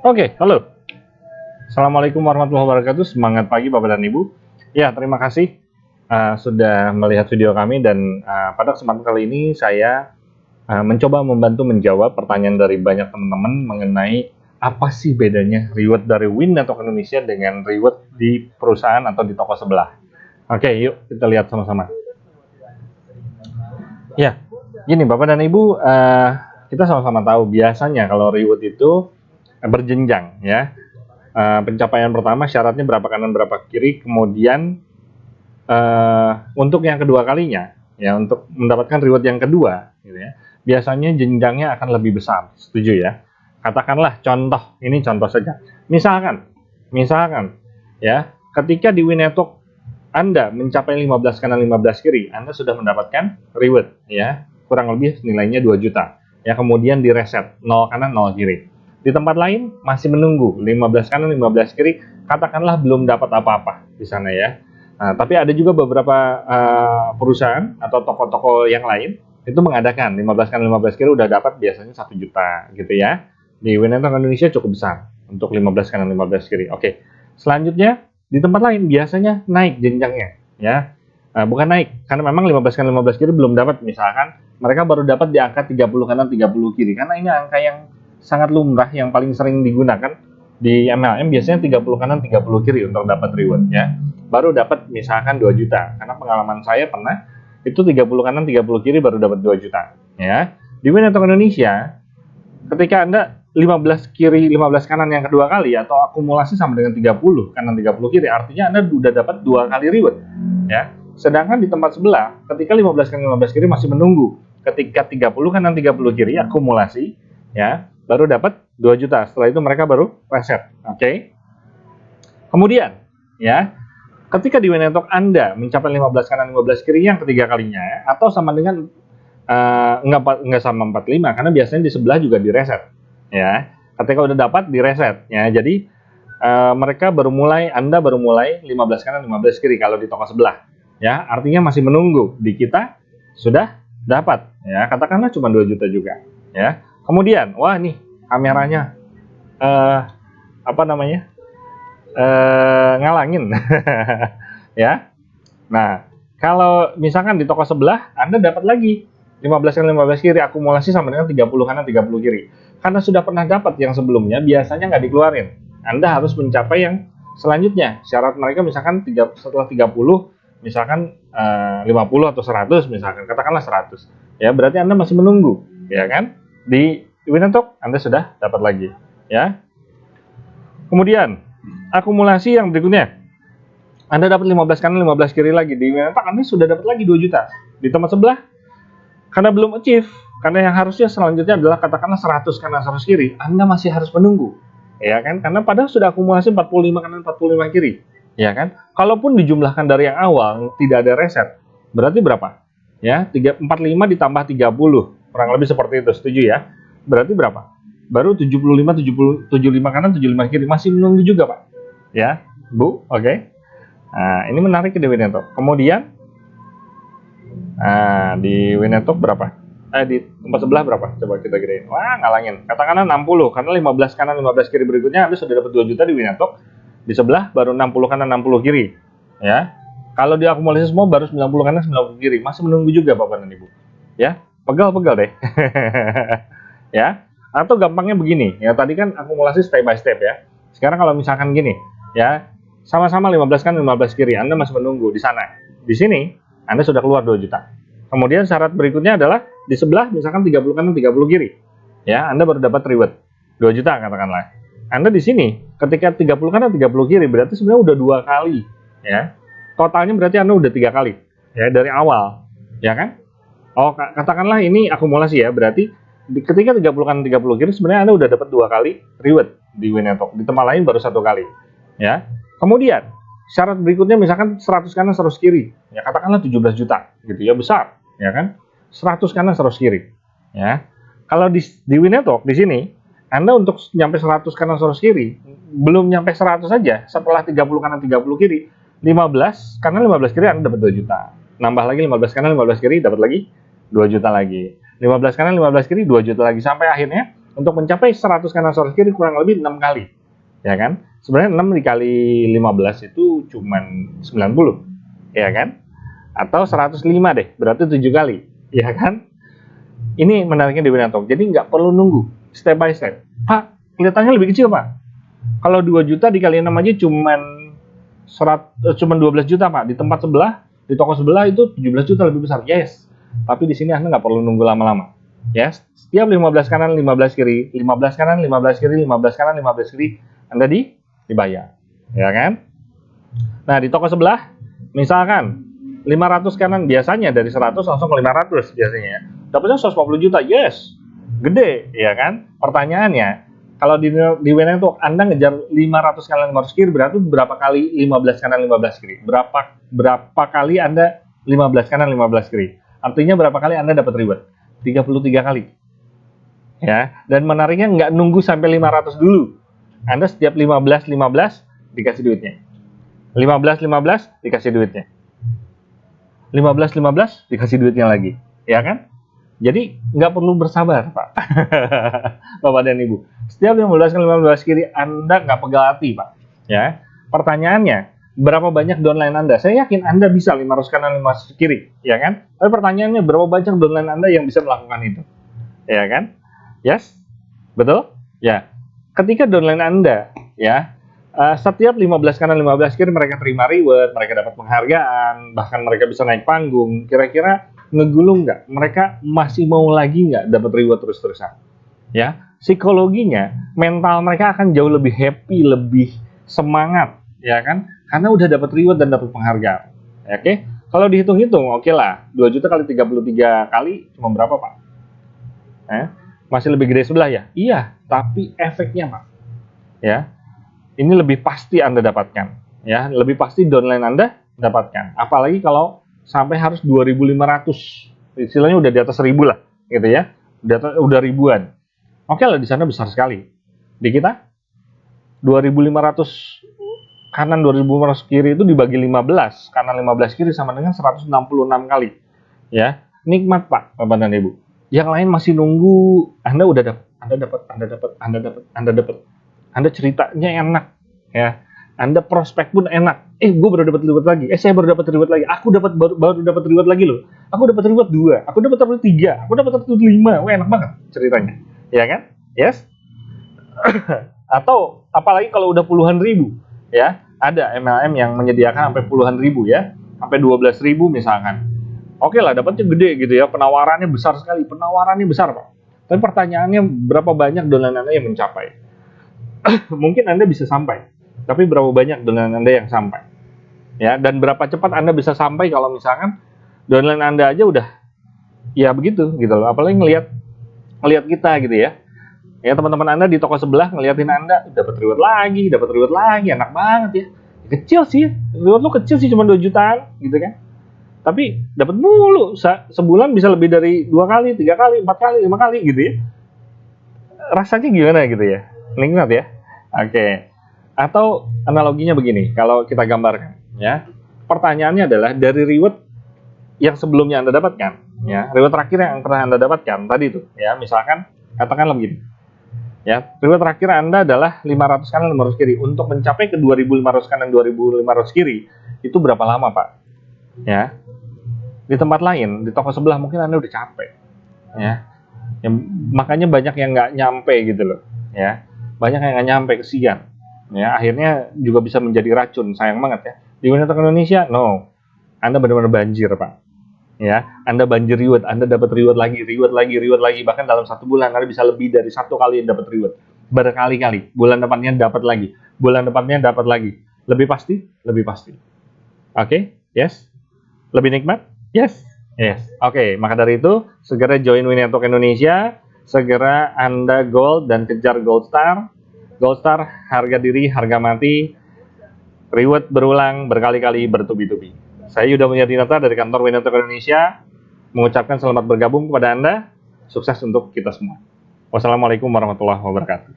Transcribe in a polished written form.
Oke, halo. Assalamualaikum warahmatullahi wabarakatuh. Semangat pagi Bapak dan Ibu. Ya, terima kasih sudah melihat video kami dan pada kesempatan kali ini saya mencoba membantu menjawab pertanyaan dari banyak teman-teman mengenai apa sih bedanya reward dari Win Network Indonesia dengan reward di perusahaan atau di toko sebelah. Oke, yuk kita lihat sama-sama. Ya, gini Bapak dan Ibu, kita sama-sama tahu biasanya kalau reward itu berjenjang ya. Pencapaian pertama syaratnya berapa kanan berapa kiri, kemudian untuk yang kedua kalinya ya, untuk mendapatkan reward yang kedua gitu ya, biasanya jenjangnya akan lebih besar. Setuju ya? Katakanlah contoh, ini contoh saja. Misalkan ya, ketika di Win Network Anda mencapai 15 kanan 15 kiri, Anda sudah mendapatkan reward ya, kurang lebih nilainya 2 juta. Ya, kemudian di reset 0 kanan 0 kiri. Di tempat lain masih menunggu 15 kanan 15 kiri, katakanlah belum dapat apa-apa di sana ya. Nah, tapi ada juga beberapa perusahaan atau toko-toko yang lain itu mengadakan 15 kanan 15 kiri udah dapat biasanya 1 juta gitu ya. Di Win Network Indonesia cukup besar untuk 15 kanan 15 kiri. Oke. Selanjutnya di tempat lain biasanya naik jenjangnya ya. Bukan naik karena memang 15 kanan 15 kiri belum dapat, misalkan mereka baru dapat di angka 30 kanan 30 kiri karena ini angka yang sangat lumrah yang paling sering digunakan di MLM, biasanya 30 kanan 30 kiri untuk dapat reward ya. Baru dapat misalkan 2 juta. Karena pengalaman saya pernah itu 30 kanan 30 kiri baru dapat 2 juta ya. Di Win Network Indonesia ketika Anda 15 kiri 15 kanan yang kedua kali atau akumulasi sama dengan 30 kanan 30 kiri, artinya Anda sudah dapat 2 kali reward ya. Sedangkan di tempat sebelah ketika 15 kanan 15 kiri masih menunggu, ketika 30 kanan 30 kiri akumulasi ya, baru dapat 2 juta. Setelah itu mereka baru reset. Oke. Kemudian ya, ketika di Win Network Anda mencapai 15 kanan 15 kiri yang ketiga kalinya atau sama dengan enggak sama 45 karena biasanya di sebelah juga di reset ya. Ketika udah dapat di reset ya. Jadi Anda baru mulai 15 kanan 15 kiri kalau di toko sebelah ya. Artinya masih menunggu. Di kita sudah dapat ya. Katakanlah cuma 2 juta juga ya. Kemudian, wah nih kameranya ngalangin ya. Nah, kalau misalkan di toko sebelah Anda dapat lagi 15 kanan 15 kiri akumulasi sama dengan 30 kanan 30 kiri. Karena sudah pernah dapat yang sebelumnya, biasanya nggak dikeluarin. Anda harus mencapai yang selanjutnya. Syarat mereka misalkan setelah 30 misalkan 50 atau 100 misalkan, katakanlah 100. Ya, berarti Anda masih menunggu, ya kan? Di Win Network Anda sudah dapat lagi ya. Kemudian akumulasi yang berikutnya, Anda dapat 15 kanan 15 kiri lagi. Di Win Network Anda sudah dapat lagi 2 juta. Di tempat sebelah karena belum achieve, karena yang harusnya selanjutnya adalah katakanlah 100 kanan 100 kiri, Anda masih harus menunggu ya kan, karena padahal sudah akumulasi 45 kanan 45 kiri ya kan. Kalaupun dijumlahkan dari yang awal tidak ada reset, berarti berapa ya? 45 ditambah 30 kurang lebih seperti itu, setuju ya? Berarti berapa? Baru 75 kanan 75 kiri, masih menunggu juga Pak ya Bu. Oke. Nah, ini menarik di Win Network. Kemudian di Win Network berapa? Di tempat sebelah berapa? Coba kita gedein. Wah, ngalangin. Katakanlah 60 karena 15 kanan 15 kiri berikutnya Anda sudah dapat 2 juta di Win Network. Di sebelah baru 60 kanan 60 kiri ya. Kalau diakumulasi semua baru 90 kanan 90 kiri, masih menunggu juga Bapak dan Ibu ya. Pegal deh ya. Atau gampangnya begini ya, tadi kan akumulasi step by step ya. Sekarang kalau misalkan gini ya, sama-sama 15 kanan 15 kiri, Anda masih menunggu di sana. Di sini Anda sudah keluar 2 juta. Kemudian syarat berikutnya adalah di sebelah misalkan 30 kanan 30 kiri ya, Anda baru dapat reward 2 juta katakanlah. Anda di sini ketika 30 kanan 30 kiri berarti sebenarnya udah 2 kali ya. Totalnya berarti Anda udah 3 kali ya dari awal ya kan. Oh, katakanlah ini akumulasi ya, berarti ketika 30 kanan 30 kiri sebenarnya Anda udah dapat 2 kali reward di Win Network. Di tempat lain baru 1 kali ya. Kemudian syarat berikutnya misalkan 100 kanan 100 kiri ya, katakanlah 17 juta gitu ya, besar ya kan. 100 kanan 100 kiri ya. Kalau di Win Network di sini Anda untuk nyampe 100 kanan 100 kiri belum nyampe 100 saja, setelah 30 kanan 30 kiri 15 kanan 15 kiri Anda dapat 2 juta. Nambah lagi 15 kanan 15 kiri dapat lagi 2 juta lagi. 15 kanan 15 kiri 2 juta lagi, sampai akhirnya Untuk mencapai 100 kanan 100 kiri kurang lebih 6 kali. Ya kan? Sebenarnya 6 dikali 15 itu cuman 90. Ya kan? Atau 105 deh, berarti 7 kali. Ya kan? Ini menariknya di Win&Talk. Jadi nggak perlu nunggu, step by step. Pak, kelihatannya lebih kecil, Pak. Kalau 2 juta dikali 6 aja cuman 12 juta, Pak. Di tempat sebelah, di toko sebelah itu 17 juta lebih besar. Yes. Tapi di sini Anda nggak perlu nunggu lama-lama. Yes. Setiap 15 kanan, 15 kiri, 15 kanan, 15 kiri, 15 kanan, 15 kiri, Anda dibayar. Ya kan? Nah, di toko sebelah, misalkan 500 kanan, biasanya dari 100 langsung ke 500 biasanya. Dapatnya 140 juta. Yes. Gede, ya kan? Pertanyaannya, kalau di Win&Talk Anda ngejar 500 kanan 500 kiri, berarti berapa kali 15 kanan 15 kiri? Berapa kali Anda 15 kanan 15 kiri? Artinya berapa kali Anda dapat reward? 33 kali. Ya, dan menariknya nggak nunggu sampai 500 dulu. Anda setiap 15 dikasih duitnya. 15 dikasih duitnya. 15 dikasih duitnya lagi, ya kan? Jadi nggak perlu bersabar, Pak. Bapak dan Ibu. Setiap 15 kali 15 kiri Anda nggak pegal hati, Pak. Ya. Pertanyaannya, berapa banyak downline Anda? Saya yakin Anda bisa 500 kanan 500 kiri, ya kan? Tapi pertanyaannya, berapa banyak downline Anda yang bisa melakukan itu? Ya kan? Yes? Betul? Ya. Ketika downline Anda, ya, setiap 15 kanan 15 kiri mereka terima reward, mereka dapat penghargaan, bahkan mereka bisa naik panggung. Kira-kira ngegulung nggak? Mereka masih mau lagi nggak dapat reward terus-terusan? Ya, psikologinya, mental mereka akan jauh lebih happy, lebih semangat, ya kan? Karena udah dapat reward dan dapat penghargaan. Oke? Kalau dihitung-hitung, oke lah, 2 juta kali 33 kali cuma berapa, Pak? Masih lebih gede sebelah ya? Iya, tapi efeknya, Pak. Ya. Ini lebih pasti Anda dapatkan, ya, lebih pasti downline Anda dapatkan. Apalagi kalau sampai harus 2.500, istilahnya udah di atas 1.000 lah, gitu ya, udah ribuan. Oke lah, di sana besar sekali. Di kita 2.500 kanan 2.500 kiri itu dibagi 15, kanan 15 kiri sama dengan 166 kali. Ya, nikmat Pak, Bapak dan Ibu. Yang lain masih nunggu, Anda udah dapat, Anda dapat. Anda ceritanya enak, ya. Anda prospek pun enak. Gue baru dapat reward lagi. Saya baru dapat reward lagi. Aku baru dapat reward lagi loh. Aku dapat reward 2. Aku dapat reward 3. Aku dapat reward 5. Wah, enak banget ceritanya. Ya kan? Yes? Atau apalagi kalau udah puluhan ribu, ya. Ada MLM yang menyediakan sampai puluhan ribu, ya. Sampai 12.000 misalkan. Oke lah, dapatnya gede gitu ya. Penawarannya besar sekali. Penawarannya besar, Pak. Tapi pertanyaannya, berapa banyak downline Anda yang mencapai? Mungkin Anda bisa sampai, tapi berapa banyak downline Anda yang sampai? Ya, dan berapa cepat Anda bisa sampai kalau misalkan downline Anda aja udah ya begitu gitu loh. Apalagi ngelihat kita gitu ya. Ya, teman-teman Anda di toko sebelah ngeliatin Anda dapat reward lagi, enak banget ya. Kecil sih, reward lu kecil sih, cuma 2 jutaan gitu kan. Tapi dapat mulu, sebulan bisa lebih dari 2 kali, 3 kali, 4 kali, 5 kali gitu ya. Rasanya gimana gitu ya? Nikmat ya. Oke. Atau analoginya begini, kalau kita gambarkan, ya. Pertanyaannya adalah dari reward yang sebelumnya Anda dapatkan, ya. Reward terakhir yang pernah Anda dapatkan tadi itu, ya. Misalkan katakanlah begini. Ya, reward terakhir Anda adalah 500 kanan 500 kiri. Untuk mencapai ke 2.500 kanan 2.500 kiri, itu berapa lama, Pak? Ya. Di tempat lain, di toko sebelah mungkin Anda udah capek. Ya. Makanya banyak yang nggak nyampe gitu loh, ya. Banyak yang nggak nyampe, kesian. Ya, akhirnya juga bisa menjadi racun, sayang banget ya. Di Win&Talk Indonesia, no. Anda benar-benar banjir, Pak. Ya, Anda banjir reward, Anda dapat reward lagi, bahkan dalam 1 bulan Anda bisa lebih dari 1 kali dapat reward. Berkali-kali, bulan depannya dapat lagi, Lebih pasti? Oke, yes? Lebih nikmat? Yes. Oke, maka dari itu, segera join Win&Talk Indonesia. Segera Anda gold dan kejar gold star. Gold star, harga diri, harga mati. Reward berulang, berkali-kali, bertubi-tubi. Saya Yuda Mulyadinata dari kantor Win&Talk Indonesia mengucapkan selamat bergabung kepada Anda. Sukses untuk kita semua. Wassalamualaikum warahmatullahi wabarakatuh.